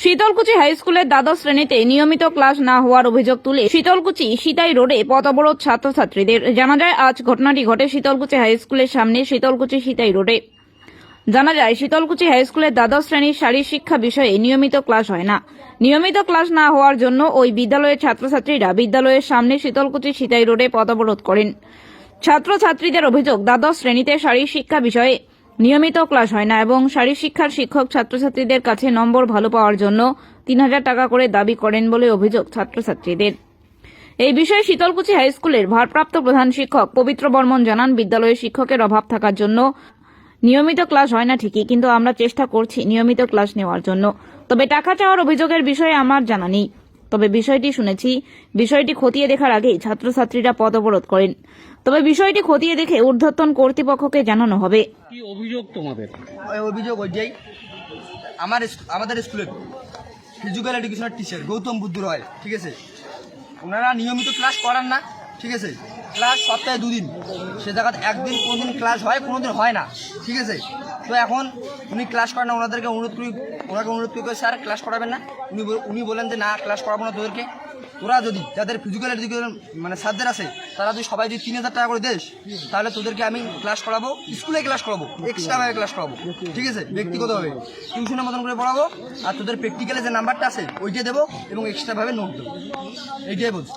Sitalkuchi high স্কুলের দ্বাদশ শ্রেণীতে নিয়মিত ক্লাস না হওয়ার অভিযোগ তুলে শীতলকুচি সিতাই রোডে পথ অবরোধ ছাত্রছাত্রীদের। জানা যায় আজ ঘটনাটি ঘটে শীতলকুচি হাই স্কুলের সামনে শীতলকুচি সিতাই রোডে। জানা যায় শীতলকুচি হাই স্কুলের দ্বাদশ শ্রেণীর শারীর শিক্ষা বিষয়ে নিয়মিত ক্লাস হয় না। নিয়মিত ক্লাস না হওয়ার জন্য ওই বিদ্যালয়ের ছাত্রছাত্রীরা বিদ্যালয়ের সামনে শীতলকুচি সিতাই রোডে পথ অবরোধ করেন। ছাত্রছাত্রীদের অভিযোগ, দ্বাদশ শ্রেণীতে শারীর শিক্ষা বিষয়ে নিয়মিত ক্লাস হয় না এবং শারীর শিক্ষার শিক্ষক ছাত্রছাত্রীদের কাছে নম্বর ভালো পাওয়ার জন্য ৩,০০০ টাকা করে দাবি করেন বলে অভিযোগ ছাত্রছাত্রীদের। এই বিষয়ে শীতলকুচি হাই স্কুলের ভারপ্রাপ্ত প্রধান শিক্ষক পবিত্র বর্মন জানান, বিদ্যালয়ে শিক্ষকের অভাব থাকার জন্য নিয়মিত ক্লাস হয় না ঠিকই, কিন্তু আমরা চেষ্টা করছি নিয়মিত ক্লাস নেওয়ার জন্য। তবে টাকা চাওয়ার অভিযোগের বিষয়ে আমার জানা নেই। তবে বিষয়টি শুনেছি। বিষয়টি খতিয়ে দেখার আগেই ছাত্রছাত্রীরা পথ অবরোধ করেন। তবে বিষয়টি খতিয়ে দেখে ঊর্ধ্বতন কর্তৃপক্ষকে জানানো হবে। কি অভিযোগ তোমাদের? অভিযোগ ওইটাই, আমাদের স্কুলের ফিজিক্যাল এডুকেশনের টিচার গৌতম বুদ্ধ রয়, ঠিক আছে, ওনারা নিয়মিত ক্লাস করান না, ঠিক আছে। ক্লাস সপ্তাহে 2 দিন, সে জায়গাতে একদিন কোনোদিন ক্লাস হয়, কোনোদিন হয় না, ঠিক আছে। তো এখন উনি ক্লাস করেন না, ওনাকে অনুরোধ করি স্যার ক্লাস করাবেন না। উনি বলেন যে না, ক্লাস করাবো না তোদেরকে। তোরা যদি যাদের ফিজিক্যাল এডুকেশন মানে স্যারদের আছে, তারা যদি সবাই যদি 3,000 টাকা করে দেশ, তাহলে তোদেরকে আমি ক্লাস করাবো, স্কুলে ক্লাস করাবো, এক্সট্রাভাবে ক্লাস করাবো, ঠিক আছে, ব্যক্তিগতভাবে টিউশনের মতন করে পড়াবো। আর তোদের প্র্যাকটিক্যালে যে নাম্বারটা আছে ওইটা দেবো এবং এক্সট্রাভাবে নোট দেবো, এইটাই বলছি।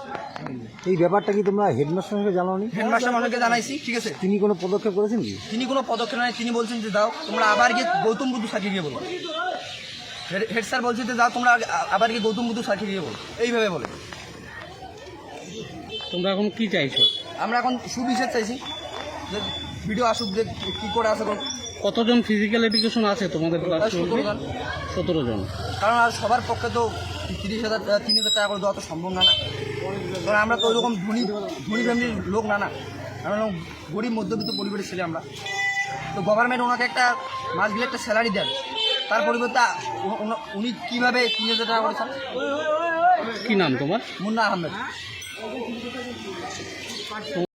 এই ব্যাপারটা কি তোমরা হেডমাস্টারকে জানাওনি? হেডমাস্টার মশাইকে জানাইছি, ঠিক আছে। তিনি কোনো পদক্ষেপ করেছেন কি? তিনি কোনো পদক্ষেপ নেই। তিনি বলছেন যে দাও তোমরা আবার গিয়ে গৌতম বুদ্ধ স্যারকে গিয়ে বলো। হেড স্যার বলছে যে দাও তোমরা আবার গিয়ে গৌতম বুদ্ধ স্যারকে গিয়ে বলো, এইভাবে বলে। তোমরা এখন কি চাইছো? আমরা এখন সুবিচার চাইছি, যে ভিডিও আসুক, যে কী করে আসে। কতজন ফিজিক্যাল এডুকেশন আছে তোমাদের ক্লাস? 17 জন। 17 জন। কারণ আর সবার পক্ষে তো 30,000 3,000 টাকা করে দেওয়া তো সম্ভব না। কারণ আমরা তো ওইরকম ধনী ফ্যামিলির লোক না। আমরা গরিব মধ্যবিত্ত পরিবারের ছেলে আমরা। তো গভর্নমেন্ট ওনাকে একটা মাস গেলে একটা স্যালারি দেন, তার পরিবর্তে উনি কীভাবে 3,000 টাকা করেছেন। কি নাম তোমার? মুন্না আহমেদ।